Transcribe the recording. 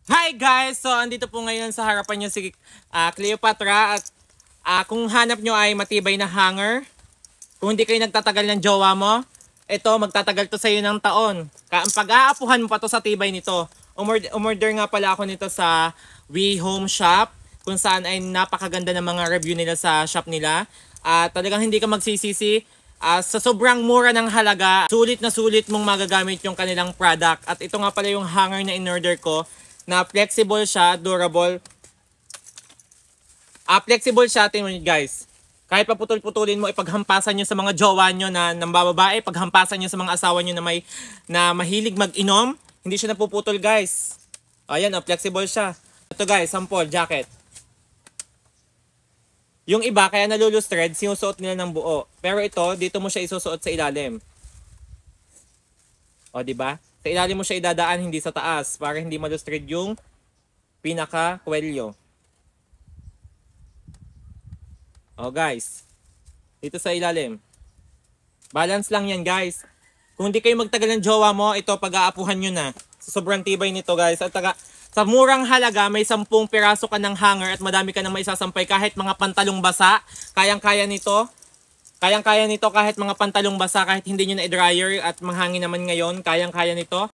Hi guys! So, andito po ngayon sa harapan nyo si Cleopatra at kung hanap nyo ay matibay na hanger, kung hindi kayo nagtatagal ng jowa mo, ito magtatagal to sa iyo ng taon. Pag-aapuhan mo pa to sa tibay nito. Umorder nga pala ako nito sa We Home Shop, kung saan ay napakaganda ng mga review nila sa shop nila. At talagang hindi ka magsisisi. Sa sobrang mura ng halaga, sulit na sulit mong magagamit yung kanilang product. At ito nga pala yung hanger na in-order ko, na flexible siya, durable. Flexible siya, tingnan nyo guys. Kahit paputol-putulin mo, ipaghampasan nyo sa mga jowa nyo na nambababae, paghampasan nyo sa mga asawa nyo na mahilig mag-inom, hindi siya napuputol guys. Ayan, flexible siya. Ito guys, sample, jacket. Yung iba, kaya nalulustred, sinusuot nila ng buo. Pero ito, dito mo siya isusuot sa ilalim. O, diba? Sa ilalim mo siya idadaan, hindi sa taas, para hindi malustred yung pinaka-kwelyo. O guys, dito sa ilalim. Balance lang yan guys. Kung hindi kayo magtagal ng jowa mo, ito pag-aapuhan nyo na. Sa sobrang tibay nito guys. At sa murang halaga, may 10 piraso ka ng hanger at madami ka nang maisasampay. Kahit mga pantalong basa, kayang-kaya nito. Kayang-kaya nito kahit mga pantalong basa, kahit hindi nyo na i-dryer at manghangin naman ngayon, kayang-kaya nito.